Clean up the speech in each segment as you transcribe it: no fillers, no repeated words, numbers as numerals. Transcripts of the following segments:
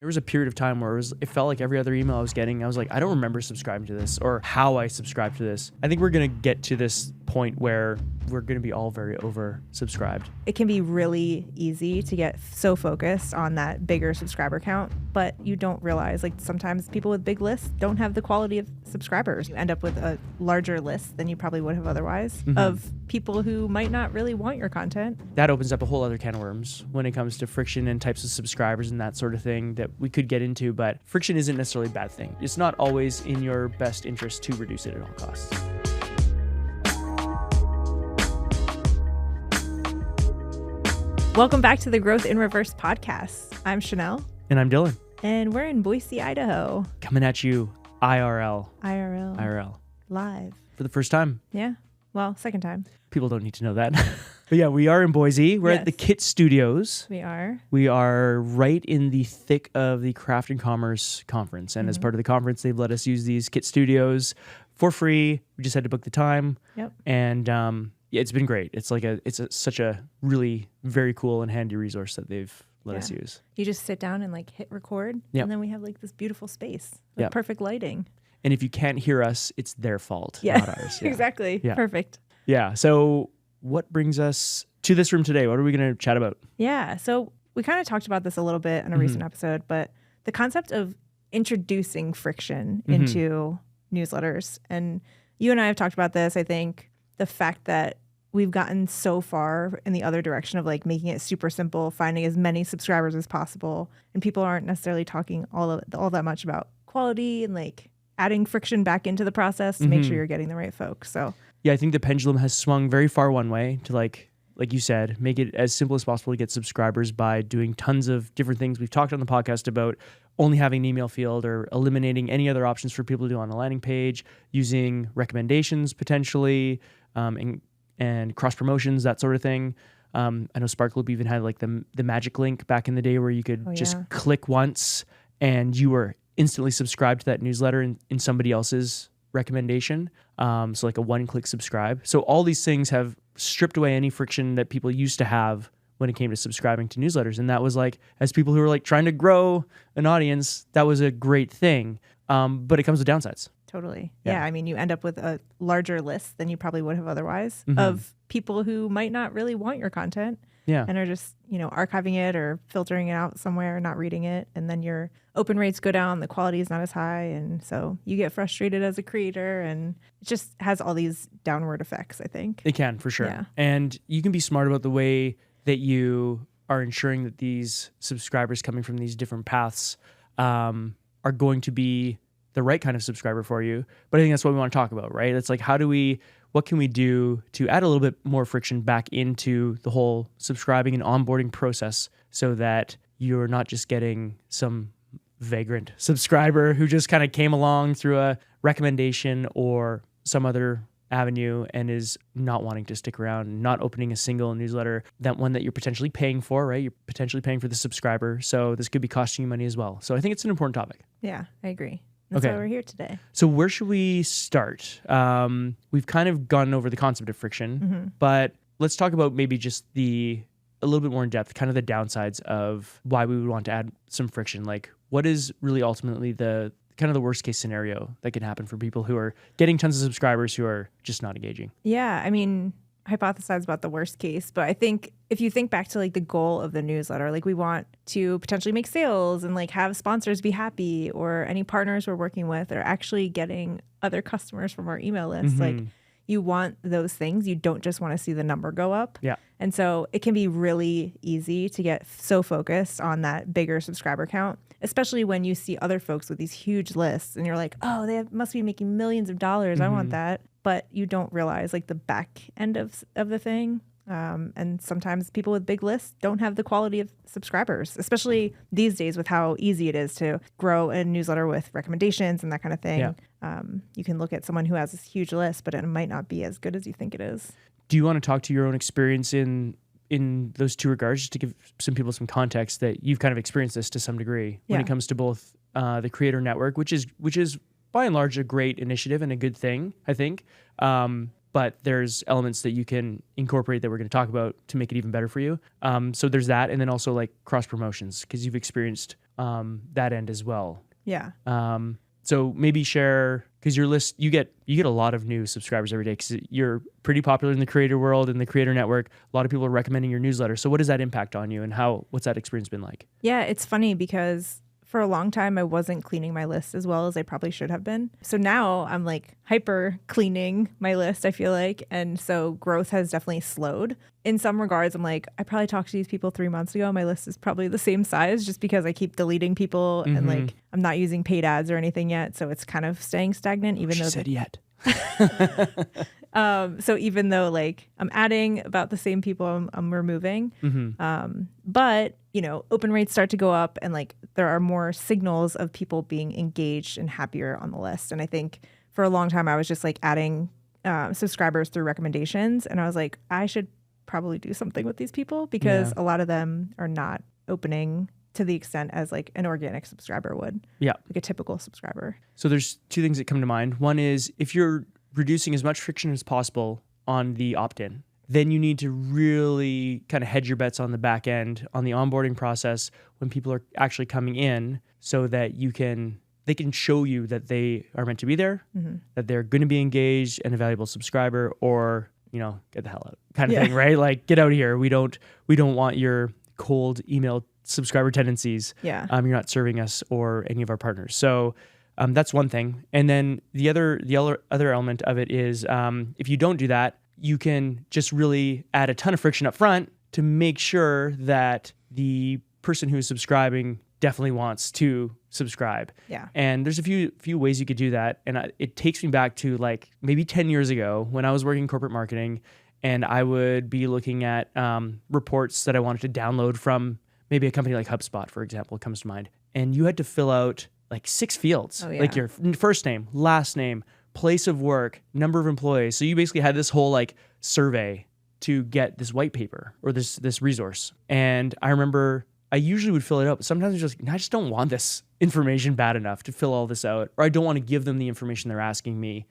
There was a period of time where it felt like every other email I was getting, I was like, I don't remember subscribing to this or how I subscribed to this. I think we're going to get to this point where we're going to be all very oversubscribed. It can be really easy to get so focused on that bigger subscriber count, but you don't realize, like, sometimes people with big lists don't have the quality of subscribers. You end up with a larger list than you probably would have otherwise of people who might not really want your content. That opens up a whole other can of worms when it comes to friction and types of subscribers and that sort of thing that we could get into, but friction isn't necessarily a bad thing. It's not always in your best interest to reduce it at all costs. Welcome back to the Growth in Reverse podcast. I'm Chenell. And I'm Dylan. And we're in Boise, Idaho. Coming at you IRL. IRL. Live. For the first time. Yeah. Well, second time. People don't need to know that. But yeah, we are in Boise. We're at the KIT Studios. We are. We are right in the thick of the Craft and Commerce Conference. And as part of the conference, they've let us use these KIT Studios for free. We just had to book the time. Yep. And yeah, it's been great. It's like such a really very cool and handy resource that they've let us use. You just sit down and like hit record, Yep. and then we have like this beautiful space with perfect lighting. And if you can't hear us, it's their fault, Yeah. not ours. Yeah. Exactly. Yeah. Perfect. Yeah. So what brings us to this room today? What are we going to chat about? Yeah. So we kind of talked about this a little bit in a recent episode, but the concept of introducing friction into newsletters. And you and I have talked about this. I think the fact that we've gotten so far in the other direction of like making it super simple, finding as many subscribers as possible, and people aren't necessarily talking all that much about quality and like adding friction back into the process to make sure you're getting the right folks. So yeah, I think the pendulum has swung very far one way to like you said, make it as simple as possible to get subscribers by doing tons of different things. We've talked on the podcast about only having an email field or eliminating any other options for people to do on a landing page, using recommendations potentially, and cross promotions, that sort of thing. I know Sparkloop even had like the magic link back in the day where you could just click once and you were instantly subscribed to that newsletter in somebody else's recommendation. So like a one-click subscribe. So all these things have stripped away any friction that people used to have when it came to subscribing to newsletters. And that was like, as people who were like trying to grow an audience, that was a great thing. But it comes with downsides. totally. Yeah. Yeah. I mean, you end up with a larger list than you probably would have otherwise of people who might not really want your content. Yeah. And are just, archiving it or filtering it out somewhere, not reading it. And then your open rates go down, the quality is not as high. And so you get frustrated as a creator, and it just has all these downward effects, I think. It can, for sure. Yeah. And you can be smart about the way that you are ensuring that these subscribers coming from these different paths are going to be the right kind of subscriber for you. But I think that's what we want to talk about, right? It's like, what can we do to add a little bit more friction back into the whole subscribing and onboarding process so that you're not just getting some vagrant subscriber who just kind of came along through a recommendation or some other avenue and is not wanting to stick around, not opening a single newsletter, that one that you're potentially paying for, right? You're potentially paying for the subscriber. So this could be costing you money as well. So I think it's an important topic. Yeah, I agree. That's why we're here today. So where should we start? We've kind of gone over the concept of friction, but let's talk about maybe just a little bit more in depth, kind of the downsides of why we would want to add some friction. Like, what is really ultimately the kind of the worst case scenario that can happen for people who are getting tons of subscribers who are just not engaging? Yeah, I mean, hypothesize about the worst case, but I think if you think back to like the goal of the newsletter, like we want to potentially make sales and like have sponsors be happy, or any partners we're working with are actually getting other customers from our email list. Like, you want those things. You don't just want to see the number go up. Yeah. And so it can be really easy to get so focused on that bigger subscriber count, especially when you see other folks with these huge lists and you're like, oh, must be making millions of dollars. I want that. But you don't realize like the back end of the thing. And sometimes people with big lists don't have the quality of subscribers, especially these days with how easy it is to grow a newsletter with recommendations and that kind of thing. Yeah. You can look at someone who has this huge list, but it might not be as good as you think it is. Do you want to talk to your own experience in those two regards, just to give some people some context that you've kind of experienced this to some degree when it comes to both the Creator Network, which is by and large a great initiative and a good thing, I think. But there's elements that you can incorporate that we're going to talk about to make it even better for you. So there's that. And then also like cross promotions, because you've experienced that end as well. Yeah. So maybe share, because your list, you get a lot of new subscribers every day because you're pretty popular in the creator world and the creator network. A lot of people are recommending your newsletter. So what does that impact on you, and what's that experience been like? Yeah, it's funny because for a long time I wasn't cleaning my list as well as I probably should have been. So now I'm like hyper cleaning my list, I feel like. And so growth has definitely slowed. In some regards, I'm like, I probably talked to these people 3 months ago. My list is probably the same size just because I keep deleting people and like I'm not using paid ads or anything yet. So it's kind of staying stagnant, even though said yet. So even though like I'm adding about the same people I'm removing, but you know, open rates start to go up and like there are more signals of people being engaged and happier on the list. And I think for a long time I was just like adding subscribers through recommendations, and I was like, I should probably do something with these people because a lot of them are not opening to the extent as like an organic subscriber would. Yeah. Like a typical subscriber. So there's two things that come to mind. One is if you're reducing as much friction as possible on the opt-in, then you need to really kind of hedge your bets on the back end, on the onboarding process when people are actually coming in, so that they can show you that they are meant to be there, that they're going to be engaged and a valuable subscriber, or, you know, get the hell out kind of thing, right? Like, get out of here. We don't want your cold email subscriber tendencies. Yeah. You're not serving us or any of our partners. So that's one thing. And then the other element of it is if you don't do that, you can just really add a ton of friction up front to make sure that the person who's subscribing definitely wants to subscribe. Yeah. And there's a few ways you could do that. And it takes me back to like maybe 10 years ago when I was working in corporate marketing, and I would be looking at reports that I wanted to download from maybe a company like HubSpot, for example, comes to mind. And you had to fill out like 6 fields, like your first name, last name, place of work, number of employees. So you basically had this whole like survey to get this white paper or this resource. And I remember I usually would fill it out, but sometimes I just don't want this information bad enough to fill all this out, or I don't want to give them the information they're asking me.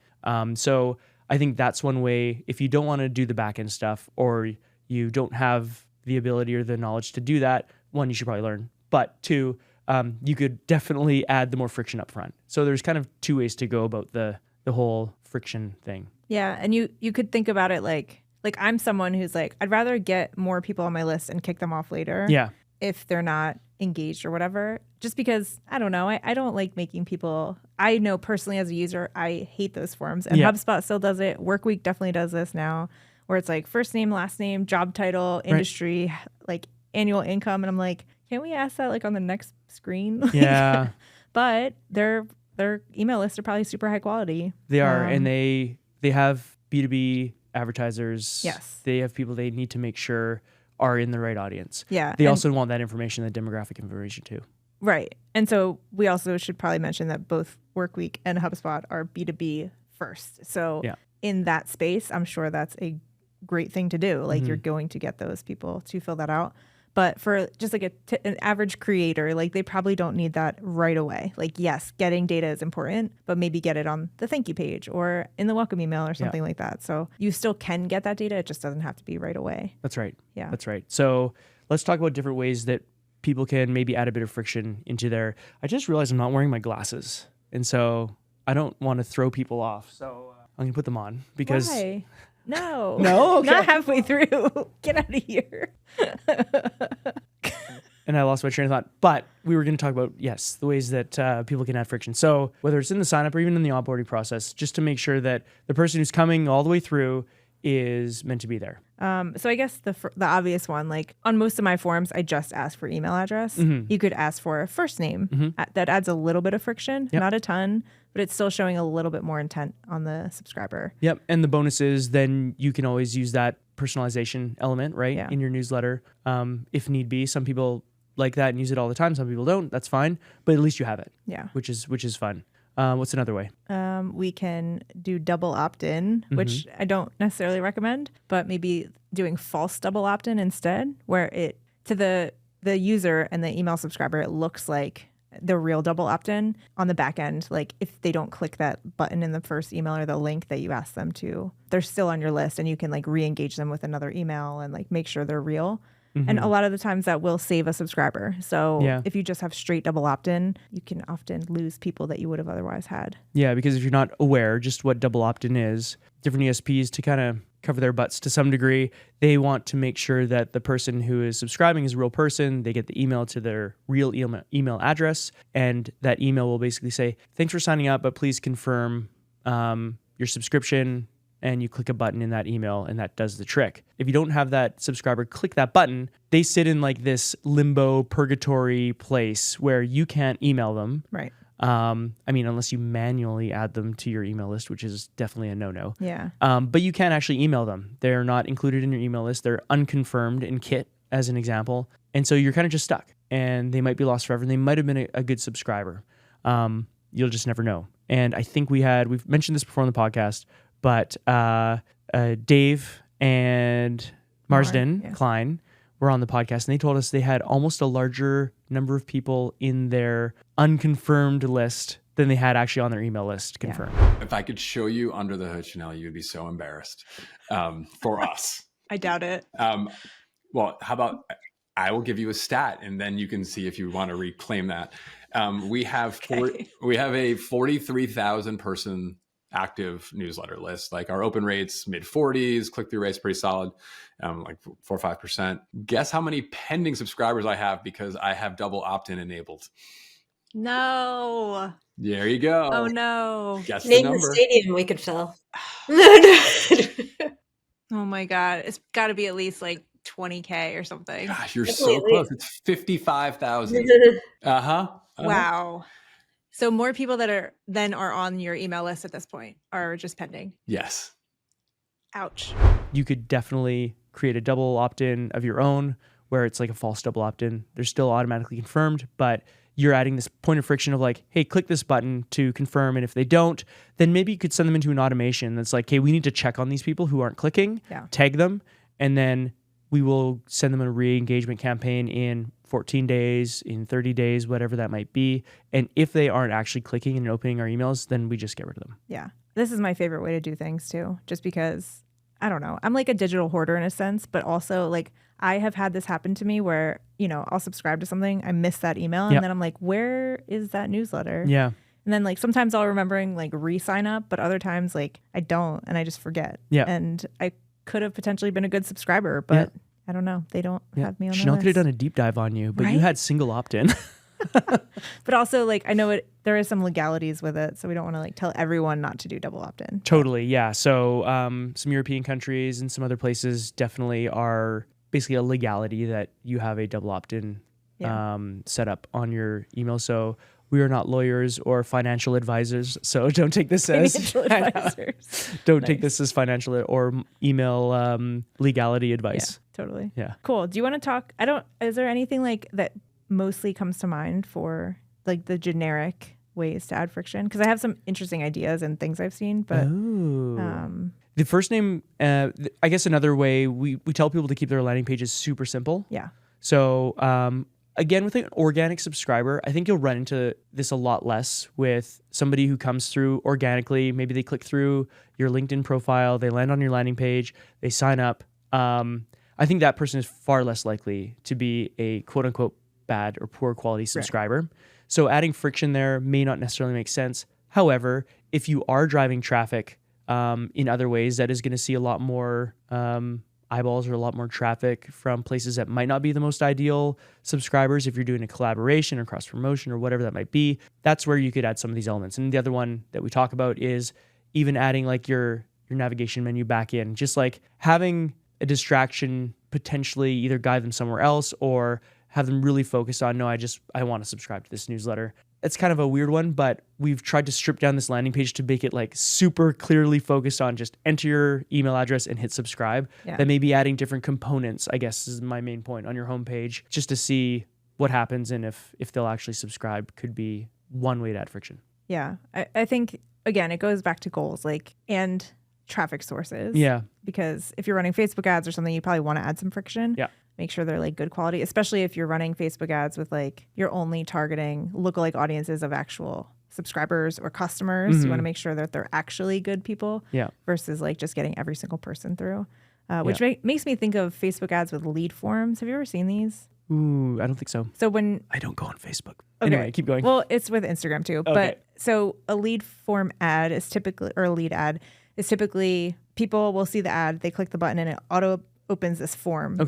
So I think that's one way. If you don't want to do the back end stuff, or you don't have the ability or the knowledge to do that, one, you should probably learn. But two, you could definitely add the more friction up front. So there's kind of two ways to go about the whole friction thing. Yeah, and you could think about it like I'm someone who's like, I'd rather get more people on my list and kick them off later. Yeah. If they're not engaged or whatever, just because I don't know, I don't like making people. I know personally as a user, I hate those forms, and HubSpot still does it. Workweek definitely does this now, where it's like first name, last name, job title, industry, like annual income, and I'm like, can't we ask that like on the next screen? Yeah. But their email lists are probably super high quality. They are, and they have B2B advertisers. Yes. They have people they need to make sure are in the right audience. Yeah. They also want that information, the demographic information too. Right. And so we also should probably mention that both Workweek and HubSpot are B2B first. So in that space, I'm sure that's a great thing to do. Like you're going to get those people to fill that out. But for just like an average creator, like they probably don't need that right away. Like, yes, getting data is important, but maybe get it on the thank you page or in the welcome email or something like that. So you still can get that data. It just doesn't have to be right away. That's right. Yeah. That's right. So let's talk about different ways that people can maybe add a bit of friction into their... I just realized I'm not wearing my glasses. And so I don't want to throw people off. So I'm going to put them on because... Why? No. No? Okay. Not halfway through. Get out of here. And I lost my train of thought. But we were going to talk about, yes, the ways that people can add friction. So whether it's in the sign up or even in the onboarding process, just to make sure that the person who's coming all the way through is meant to be there. So I guess the obvious one, like on most of my forms, I just ask for email address. You could ask for a first name. That adds a little bit of friction, not a ton, but it's still showing a little bit more intent on the subscriber. Yep. And the bonus is then you can always use that personalization element, right, in your newsletter if need be. Some people like that and use it all the time. Some people don't. That's fine. But at least you have it. Yeah. Which is fun. What's another way? We can do double opt-in, which I don't necessarily recommend, but maybe doing false double opt-in instead, where it to the user and the email subscriber, it looks like the real double opt-in on the back end. Like if they don't click that button in the first email or the link that you ask them to, they're still on your list and you can like re-engage them with another email and like make sure they're real. And a lot of the times that will save a subscriber. So Yeah. if you just have straight double opt-in, you can often lose people that you would have otherwise had. Yeah, because if you're not aware just what double opt-in is, different ESPs, to kind of cover their butts to some degree, they want to make sure that the person who is subscribing is a real person. They get the email to their real email address, and that email will basically say, thanks for signing up, but please confirm your subscription, and you click a button in that email, and that does the trick. If you don't have that subscriber click that button, they sit in like this limbo purgatory place where you can't email them. Right. I mean, unless you manually add them to your email list, which is definitely a no-no. Yeah. But you can't actually email them. They're not included in your email list. They're unconfirmed in Kit, as an example. And so you're kind of just stuck, and they might be lost forever. And they might have been a good subscriber. You'll just never know. And I think we've mentioned this before on the podcast, but Dave and Marsden Kline were on the podcast, and they told us they had almost a larger number of people in their unconfirmed list than they had actually on their email list confirmed. If I could show you under the hood, Chenell, you'd be so embarrassed for us. I doubt it. Well, how about I will give you a stat, and then you can see if you want to reclaim that. We have a 43,000 person active newsletter list. Like our open rates, mid 40s, click-through rates pretty solid, like 4 or 5%. Guess how many pending subscribers I have because I have double opt-in enabled? No. There you go. Oh no. Guess Name the number. the stadium we could fill. Oh my God. It's got to be at least like 20K or something. Gosh, you're so Definitely. close. It's 55,000. Wow. So more people that are on your email list at this point are just pending. Yes. Ouch. You could definitely create a double opt-in of your own where it's like a false double opt-in. They're still automatically confirmed, but you're adding this point of friction of like, hey, click this button to confirm. And if they don't, then maybe you could send them into an automation that's like, hey, we need to check on these people who aren't clicking, tag them, and then we will send them a re-engagement campaign in 14 days, in 30 days, whatever that might be. And if they aren't actually clicking and opening our emails, then we just get rid of them. Yeah. This is my favorite way to do things too, just because, I don't know, I'm like a digital hoarder in a sense, but also like I have had this happen to me where, I'll subscribe to something, I miss that email, and then I'm like, where is that newsletter? Yeah. And then like sometimes I'll remembering like re-sign up, but other times like I don't, and I just forget. Yeah. And I could have potentially been a good subscriber, but I don't know. They don't have me on Chenell the could have list. done a deep dive on you, but you Right? had single opt-in. But also like I know there is some legalities with it, so we don't want to like tell everyone not to do double opt-in. Totally, yeah. So some European countries and some other places definitely are basically a legality that you have a double opt-in set up on your email. So we are not lawyers or financial advisors, so don't take this as Financial advisors. don't take this as financial or email legality advice. Yeah, totally. Yeah. Cool. Do you want to talk? Is there anything like that mostly comes to mind for like the generic ways to add friction? Because I have some interesting ideas and things I've seen, but the first name, I guess another way we tell people to keep their landing pages super simple. yeah. So again, with an organic subscriber, I think you'll run into this a lot less with somebody who comes through organically. Maybe they click through your LinkedIn profile, they land on your landing page, they sign up. I think that person is far less likely to be a quote unquote bad or poor quality subscriber. Right. So adding friction there may not necessarily make sense. However, if you are driving traffic in other ways, that is going to see a lot more eyeballs or a lot more traffic from places that might not be the most ideal subscribers. If you're doing a collaboration or cross promotion or whatever that might be, that's where you could add some of these elements. And the other one that we talk about is even adding like your navigation menu back in, just like having a distraction potentially either guide them somewhere else or have them really focus on, no, I want to subscribe to this newsletter. It's kind of a weird one, but we've tried to strip down this landing page to make it like super clearly focused on just enter your email address and hit subscribe. Yeah. That may be adding different components, I guess is my main point, on your homepage, just to see what happens and if they'll actually subscribe could be one way to add friction. Yeah. I think, again, it goes back to goals and traffic sources. Yeah. Because if you're running Facebook ads or something, you probably want to add some friction. Yeah. Make sure they're like good quality, especially if you're running Facebook ads with like you're only targeting lookalike audiences of actual subscribers or customers. You want to make sure that they're actually good people versus like just getting every single person through. which makes me think of Facebook ads with lead forms. Have you ever seen these? Ooh, I don't think so. So when I don't go on Facebook. Okay. Anyway, keep going. Well, it's with Instagram too. Okay. But so a lead form ad is typically, or a lead ad is typically, people will see the ad, they click the button, and it auto opens this form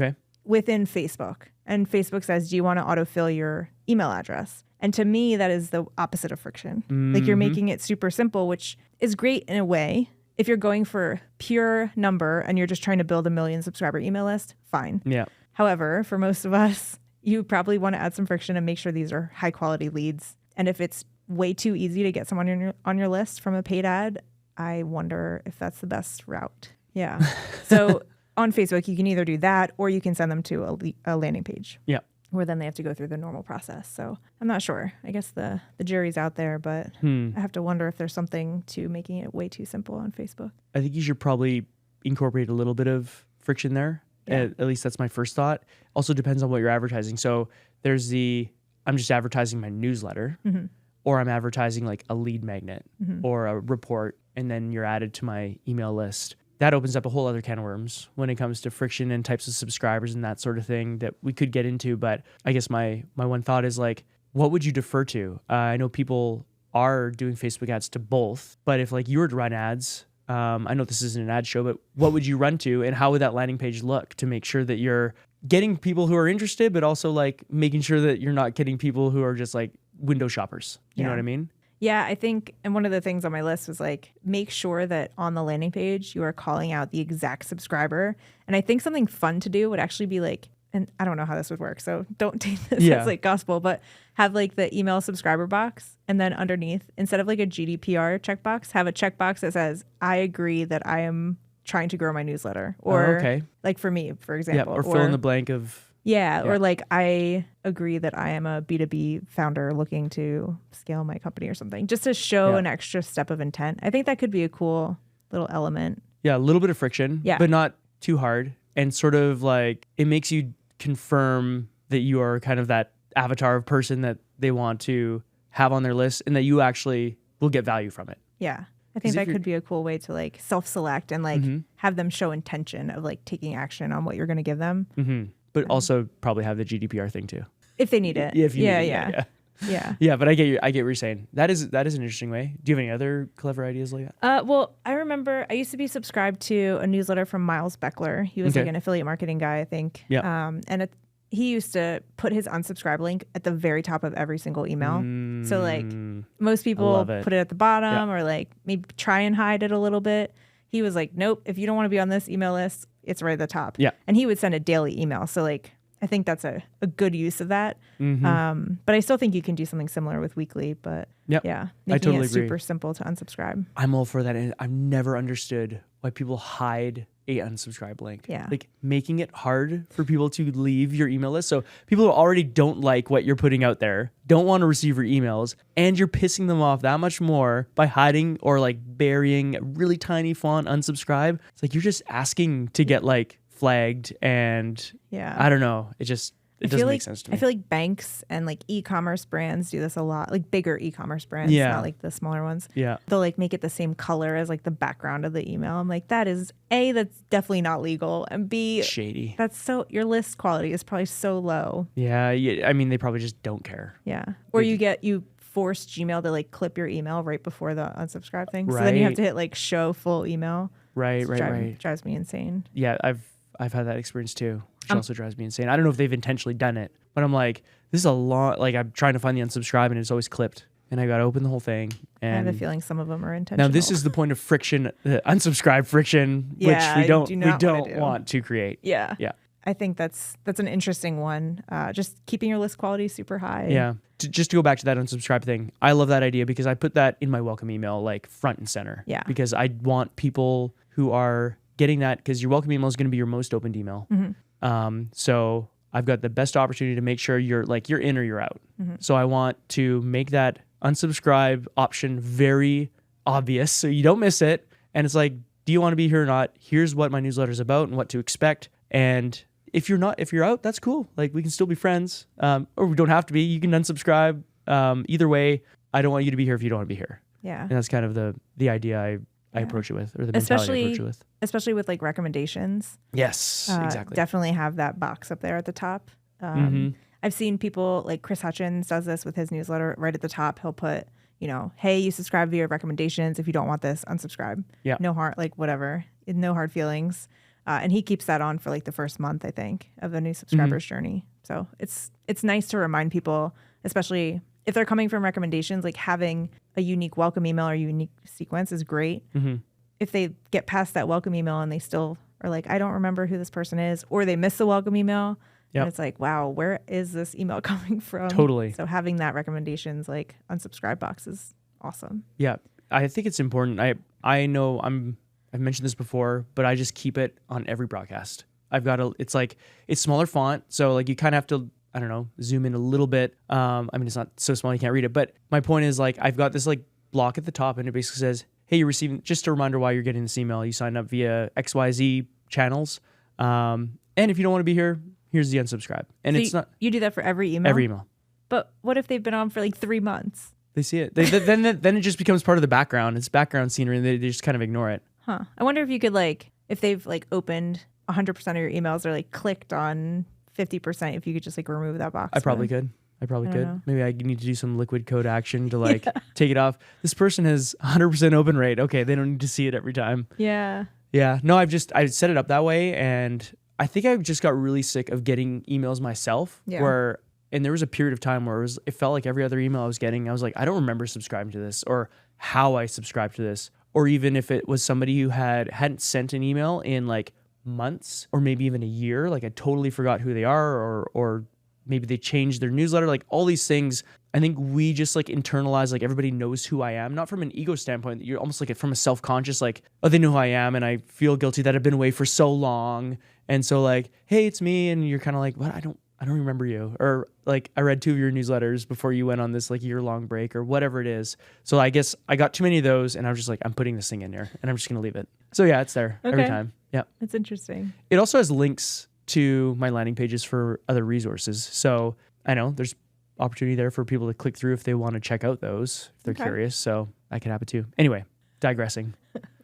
within Facebook. And Facebook says, do you want to autofill your email address? And to me, that is the opposite of friction. Like you're making it super simple, which is great in a way. If you're going for pure number and you're just trying to build a 1 million subscriber email list, fine. Yeah. However, for most of us, you probably want to add some friction and make sure these are high quality leads. And if it's way too easy to get someone on your list from a paid ad, I wonder if that's the best route. Yeah. So on Facebook, you can either do that or you can send them to a landing page. Yeah. Where then they have to go through the normal process. So I'm not sure. I guess the jury's out there, but I have to wonder if there's something to making it way too simple on Facebook. I think you should probably incorporate a little bit of friction there. Yeah. At least that's my first thought. Also depends on what you're advertising. So there's I'm just advertising my newsletter, or I'm advertising like a lead magnet or a report, and then you're added to my email list. That opens up a whole other can of worms when it comes to friction and types of subscribers and that sort of thing that we could get into. But I guess my one thought is like, what would you defer to? I know people are doing Facebook ads to both, but if like you were to run ads, I know this isn't an ad show, but what would you run to, and how would that landing page look to make sure that you're getting people who are interested, but also like making sure that you're not getting people who are just like window shoppers? You know what I mean? Yeah, I think, and one of the things on my list was like, make sure that on the landing page, you are calling out the exact subscriber. And I think something fun to do would actually be like, and I don't know how this would work, so don't take this as like gospel, but have like the email subscriber box, and then underneath, instead of like a GDPR checkbox, have a checkbox that says, I agree that I am trying to grow my newsletter. Or like for me, for example. Yeah, or fill in the blank of... Yeah, or like I agree that I am a B2B founder looking to scale my company or something, just to show an extra step of intent. I think that could be a cool little element. Yeah, a little bit of friction, but not too hard. And sort of like, it makes you confirm that you are kind of that avatar of person that they want to have on their list, and that you actually will get value from it. Yeah. I think that could be a cool way to like self-select and like have them show intention of like taking action on what you're going to give them. But also probably have the GDPR thing too, if they need it. Yeah. But I get what you're saying. That is an interesting way. Do you have any other clever ideas like that? Well, I remember I used to be subscribed to a newsletter from Miles Beckler. He was like an affiliate marketing guy, I think. Yeah. And he used to put his unsubscribe link at the very top of every single email. So like most people put it at the bottom or like maybe try and hide it a little bit. He was like, nope, if you don't want to be on this email list, it's right at the top. Yeah. And he would send a daily email. So like, I think that's a good use of that. But I still think you can do something similar with weekly, but making it super simple to unsubscribe. I'm all for that. And I've never understood why people hide a unsubscribe link. Yeah. Like making it hard for people to leave your email list. So people who already don't like what you're putting out there, don't want to receive your emails, and you're pissing them off that much more by hiding or like burying a really tiny font unsubscribe. It's like you're just asking to get like flagged, and I don't know. It doesn't make sense to me. I feel like banks and like e-commerce brands do this a lot, like bigger e-commerce brands, not like the smaller ones. Yeah. They'll like make it the same color as like the background of the email. I'm like, that's definitely not legal. And B, shady. Your list quality is probably so low. Yeah. I mean, they probably just don't care. Yeah. Or you force Gmail to like clip your email right before the unsubscribe thing. So then you have to hit like show full email. Right. Drives me insane. Yeah. I've had that experience too, which also drives me insane. I don't know if they've intentionally done it, but I'm like, this is a lot. Like I'm trying to find the unsubscribe and it's always clipped, and I got to open the whole thing. And I have a feeling some of them are intentional. Now this is the point of friction, unsubscribe friction, which we don't want to create. Yeah. I think that's an interesting one. Just keeping your list quality super high. Yeah. Just to go back to that unsubscribe thing, I love that idea because I put that in my welcome email, like front and center. Yeah. Because I want people who are getting that, because your welcome email is going to be your most opened email. So I've got the best opportunity to make sure you're in or you're out. So I want to make that unsubscribe option very obvious so you don't miss it. And it's like, do you want to be here or not? Here's what my newsletter is about and what to expect. And if you're out, that's cool. Like we can still be friends, or we don't have to be. You can unsubscribe. Either way, I don't want you to be here if you don't want to be here. Yeah. And that's kind of the idea I approach it with, or the mentality I approach it with. Especially with like recommendations. Yes, exactly. Definitely have that box up there at the top. I've seen people like Chris Hutchins does this with his newsletter. Right at the top, he'll put, hey, you subscribe via recommendations. If you don't want this, unsubscribe. Yeah. No hard, like whatever. No hard feelings. And he keeps that on for like the first month, I think, of a new subscriber's journey. So it's nice to remind people, especially if they're coming from recommendations, like having a unique welcome email or unique sequence is great. If they get past that welcome email and they still are like, I don't remember who this person is, or they miss the welcome email, and it's like, wow, where is this email coming from? Totally. So having that recommendations like unsubscribe box is awesome. Yeah, I think it's important. I know I've mentioned this before, but I just keep it on every broadcast. It's smaller font, so like you kind of have to, I don't know, zoom in a little bit. I mean, it's not so small you can't read it, but my point is like I've got this like block at the top, and it basically says, hey, you're receiving, just a reminder why you're getting this email. You signed up via XYZ channels, and if you don't want to be here, here's the unsubscribe. And so you do that for every email? Every email. But what if they've been on for like 3 months? They see it. Then it just becomes part of the background. It's background scenery, and they just kind of ignore it. Huh. I wonder if you could if they've like opened 100% of your emails or like clicked on 50%, if you could just like remove that box. I probably could. know. Maybe I need to do some liquid code action to take it off. This person has 100% open rate. Okay, they don't need to see it every time. Yeah. Yeah. No, I set it up that way, and I think I just got really sick of getting emails myself. Yeah. And there was a period of time where it felt like every other email I was getting, I was like, I don't remember subscribing to this or how I subscribed to this. Or even if it was somebody who hadn't sent an email in like months or maybe even a year, like I totally forgot who they are, or maybe they changed their newsletter, like all these things. I think we just like internalize, like everybody knows who I am, not from an ego standpoint. You're almost like from a self-conscious, like, oh, they know who I am, and I feel guilty that I've been away for so long. And so like, hey, it's me. And you're kind of like, what? I don't remember you. Or like, I read 2 of your newsletters before you went on this like year-long break or whatever it is. So I guess I got too many of those, and I was just like, I'm putting this thing in there, and I'm just going to leave it. So yeah, it's there every time. Yeah. That's interesting. It also has links to my landing pages for other resources. So I know there's opportunity there for people to click through if they want to check out those, if they're curious. So that could happen too. Anyway, digressing.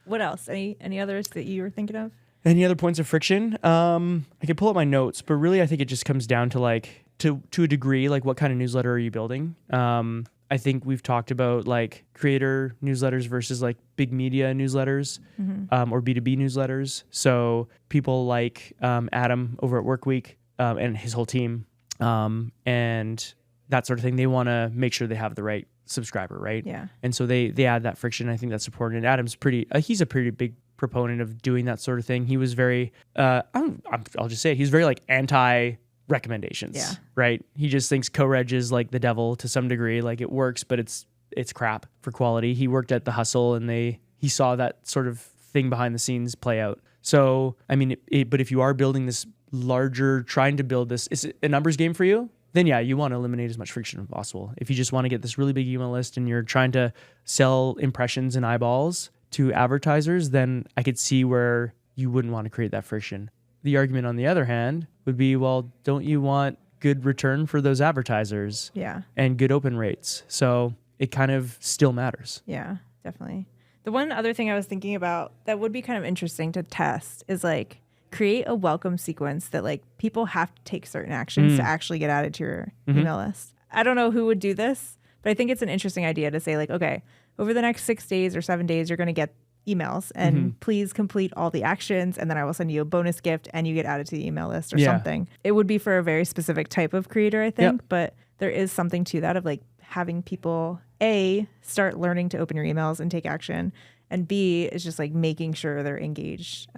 What else? Any others that you were thinking of? Any other points of friction? I could pull up my notes, but really I think it just comes down to like, to a degree, like what kind of newsletter are you building? I think we've talked about like creator newsletters versus like big media newsletters, or B2B newsletters. So people like Adam over at Workweek and his whole team, and that sort of thing, they want to make sure they have the right subscriber, right? Yeah. And so they add that friction. I think that's important. And Adam's he's a pretty big proponent of doing that sort of thing. He was very, I'll just say it, he's very like anti recommendations, right? He just thinks co-reg is like the devil to some degree. Like it works, but it's crap for quality. He worked at The Hustle, and he saw that sort of thing behind the scenes play out. So, I mean, but if you are building this larger, trying to build this, is it a numbers game for you? Then yeah, you want to eliminate as much friction as possible. If you just want to get this really big email list and you're trying to sell impressions and eyeballs to advertisers, then I could see where you wouldn't want to create that friction. The argument on the other hand would be, well, don't you want good return for those advertisers? Yeah. And good open rates? So it kind of still matters. Yeah, definitely. The one other thing I was thinking about that would be kind of interesting to test is like create a welcome sequence that like people have to take certain actions to actually get added to your email list. I don't know who would do this, but I think it's an interesting idea to say like, okay, over the next 6 days or 7 days, you're going to get emails, and please complete all the actions, and then I will send you a bonus gift and you get added to the email list or something. It would be for a very specific type of creator, I think, but there is something to that of like having people start learning to open your emails and take action, and B is just like making sure they're engaged.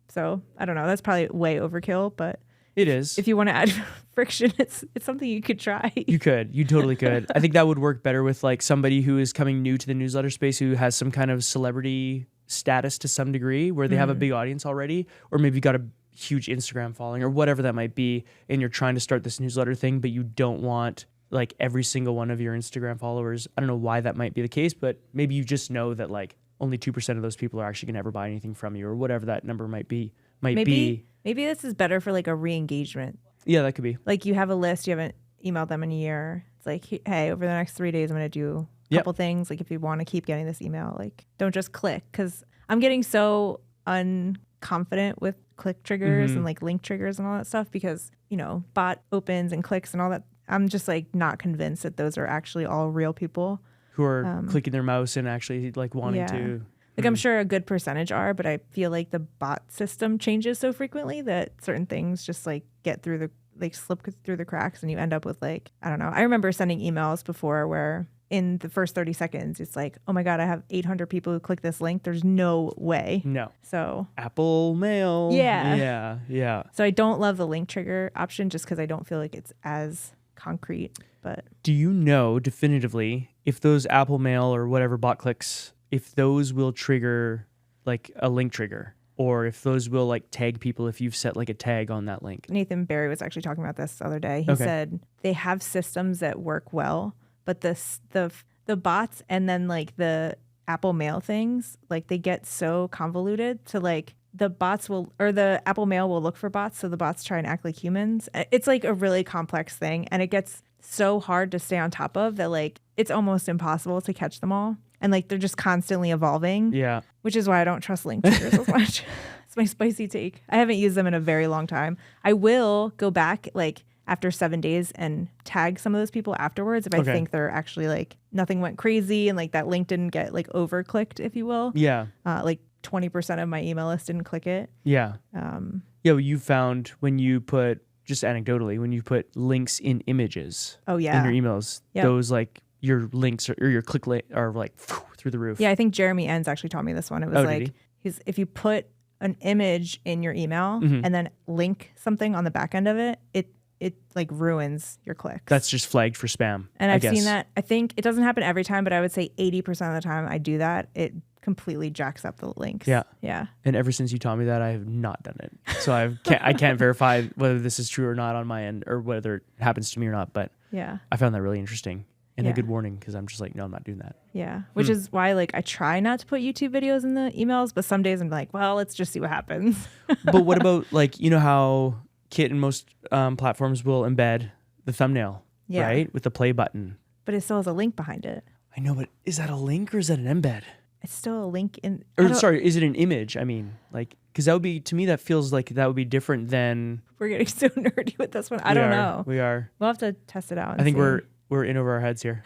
So I don't know, that's probably way overkill, but it is. If you want to add friction, it's something you could try. You totally could. I think that would work better with like somebody who is coming new to the newsletter space, who has some kind of celebrity status to some degree, where they have a big audience already, or maybe got a huge Instagram following or whatever that might be, and you're trying to start this newsletter thing, but you don't want like every single one of your Instagram followers. I don't know why that might be the case, but maybe you just know that like only 2% of those people are actually going to ever buy anything from you, or whatever that number might be. Maybe this is better for like a re-engagement. Yeah, that could be. Like you have a list, you haven't emailed them in a year. It's like, hey, over the next 3 days, I'm going to do couple things. Like if you want to keep getting this email, like don't just click, because I'm getting so unconfident with click triggers and like link triggers and all that stuff, because, you know, bot opens and clicks and all that. I'm just like not convinced that those are actually all real people who are clicking their mouse and actually like wanting to. Like I'm sure a good percentage are, but I feel like the bot system changes so frequently that certain things just like get through the, like slip through the cracks, and you end up with like, I don't know. I remember sending emails before where in the first 30 seconds, it's like, oh my God, I have 800 people who click this link. There's no way. No. So Apple Mail. Yeah. Yeah. So I don't love the link trigger option just because I don't feel like it's as concrete. But do you know definitively if those Apple Mail or whatever bot clicks, if those will trigger like a link trigger, or if those will like tag people if you've set like a tag on that link? Nathan Barry was actually talking about this the other day. He said they have systems that work well, but the bots and then like the Apple Mail things, like they get so convoluted to like the bots will, or the Apple Mail will look for bots, so the bots try and act like humans. It's like a really complex thing, and it gets so hard to stay on top of that like it's almost impossible to catch them all. And like they're just constantly evolving. Yeah. Which is why I don't trust link triggers as much. It's my spicy take. I haven't used them in a very long time. I will go back like after 7 days and tag some of those people afterwards if I think they're actually like nothing went crazy and like that link didn't get like over clicked, if you will. Yeah. Like 20% of my email list didn't click it. Yeah. Well, you found when you put, just anecdotally, when you put links in images in your emails, those like your links or your click are like through the roof. Yeah, I think Jeremy Enns actually taught me this one. It was like, if you put an image in your email and then link something on the back end of it, it like ruins your clicks. That's just flagged for spam. And I've seen that. I think it doesn't happen every time, but I would say 80% of the time I do that, it completely jacks up the links. Yeah. Yeah. And ever since you taught me that, I have not done it. So I can't verify whether this is true or not on my end, or whether it happens to me or not. But yeah, I found that really interesting and a good warning, because I'm just like, no, I'm not doing that. Yeah. Which is why like I try not to put YouTube videos in the emails, but some days I'm like, well, let's just see what happens. But what about like, you know how Kit and most platforms will embed the thumbnail, right? With the play button. But it still has a link behind it. I know, but is that a link or is that an embed? It's still a link in... Or sorry, is it an image? I mean, like, because that would be, to me, that feels like that would be different than... We're getting so nerdy with this one. I don't know. We are. We'll have to test it out. I think we're in over our heads here.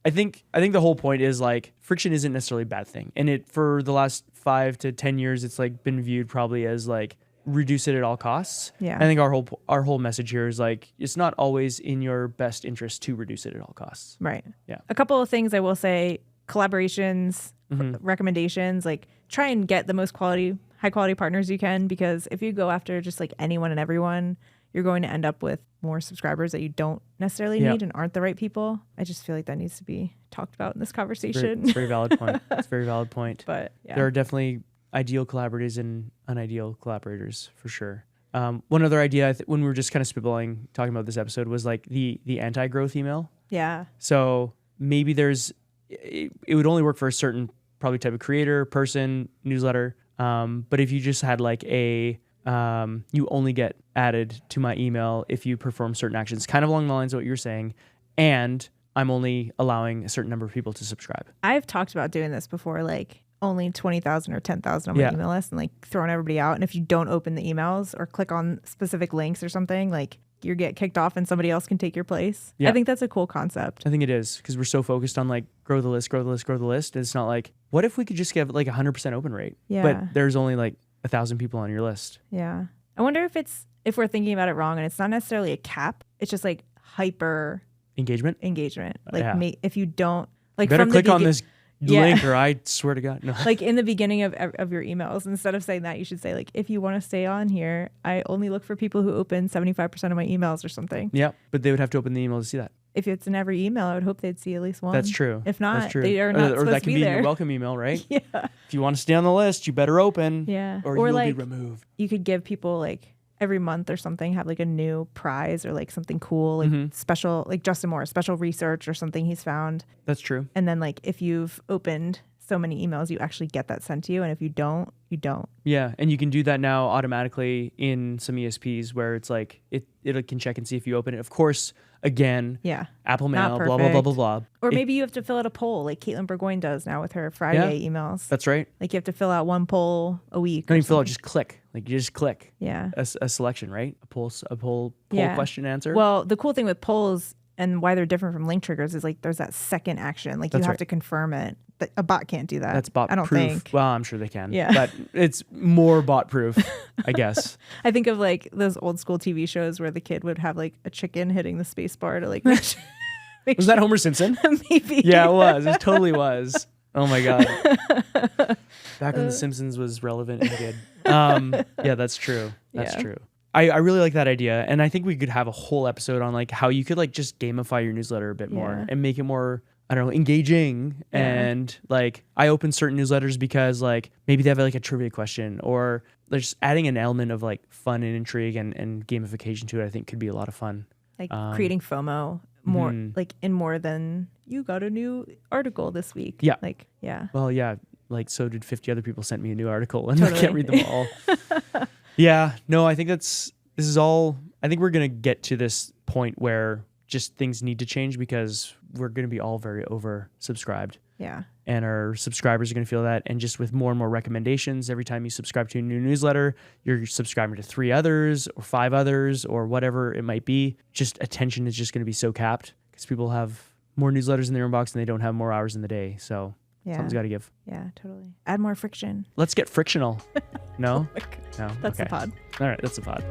I think the whole point is like friction isn't necessarily a bad thing. And it, for the last 5 to 10 years, it's like been viewed probably as like reduce it at all costs. Yeah. I think our whole message here is like, it's not always in your best interest to reduce it at all costs. Right. Yeah. A couple of things I will say: collaborations, recommendations, like try and get the most high quality partners you can, because if you go after just like anyone and everyone, you're going to end up with more subscribers that you don't necessarily need and aren't the right people. I just feel like that needs to be talked about in this conversation. It's a very valid point. It's a very valid point. But yeah, there are definitely ideal collaborators and unideal collaborators for sure. One other idea when we were just kind of spitballing, talking about this episode, was like the anti-growth email. Yeah. So maybe it would only work for a certain probably type of creator, person, newsletter. But if you just had like you only get added to my email if you perform certain actions, kind of along the lines of what you're saying, and I'm only allowing a certain number of people to subscribe. I've talked about doing this before, like only 20,000 or 10,000 on my email list, and like throwing everybody out. And if you don't open the emails or click on specific links or something, like you get kicked off and somebody else can take your place. Yeah. I think that's a cool concept. I think it is, because we're so focused on like grow the list. It's not like, what if we could just get like 100% open rate? Yeah. But there's only like 1,000 people on your list. Yeah. I wonder if we're thinking about it wrong, and it's not necessarily a cap. It's just like hyper engagement. Like if you don't like, better from click on this link, or I swear to God, no. Like in the beginning of your emails, instead of saying that, you should say like, if you want to stay on here, I only look for people who open 75% of my emails or something. Yeah, but they would have to open the email to see that. If it's in every email, I would hope they'd see at least one. That's true. If not, that's true. They are not or supposed that to can be be there. in your welcome email, right? Yeah. If you want to stay on the list, you better open. Yeah. Or you'll be removed. You could give people like every month or something, have like a new prize or like something cool, like special, like Justin Moore, special research or something he's found. That's true. And then like if you've opened so many emails, you actually get that sent to you. And if you don't, you don't. Yeah. And you can do that now automatically in some ESPs where it's like it can check and see if you open it. Of course, again, Yeah. Apple Not Mail, blah, blah, blah, blah, perfect. blah. Or maybe you have to fill out a poll like Caitlin Burgoyne does now with her Friday emails. That's right. Like you have to fill out one poll a week. Don't or even fill out, something. just click. Like you just click Yeah. a selection, right? A poll Yeah. question answer. Well, the cool thing with polls and why they're different from link triggers is like there's that second action. Like That's you have right. to confirm it. But a bot can't do that. That's bot I don't proof. think. Well, I'm sure they can. Yeah. But it's more bot proof, I guess. I think of like those old school TV shows where the kid would have like a chicken hitting the space bar to like make sure. Was that Homer Simpson? Maybe. Yeah, it was. It totally was. Oh my God. Back when The Simpsons was relevant and good. Yeah, that's true. That's Yeah. true. I really like that idea. And I think we could have a whole episode on like how you could like just gamify your newsletter a bit more Yeah. and make it more, I don't know, engaging. Yeah. And like I open certain newsletters because like maybe they have like a trivia question or they're just adding an element of like fun and intrigue and gamification to it. I think could be a lot of fun. Like creating FOMO more Mhm. like in more than you got a new article this week. Yeah. Like, yeah. Well, yeah, like so did 50 other people sent me a new article and I Totally. can't read them all. Yeah, no, I think this is all, I think we're going to get to this point where just things need to change because we're going to be all very oversubscribed Yeah. and our subscribers are going to feel that. And just with more and more recommendations, every time you subscribe to a new newsletter, you're subscribing to 3 others or 5 others or whatever it might be. Just attention is just going to be so capped because people have more newsletters in their inbox and they don't have more hours in the day. So Yeah. something's got to give. Yeah, totally. Add more friction. Let's get frictional. No? Oh my God. No? That's Okay. the pod. All right, that's the pod.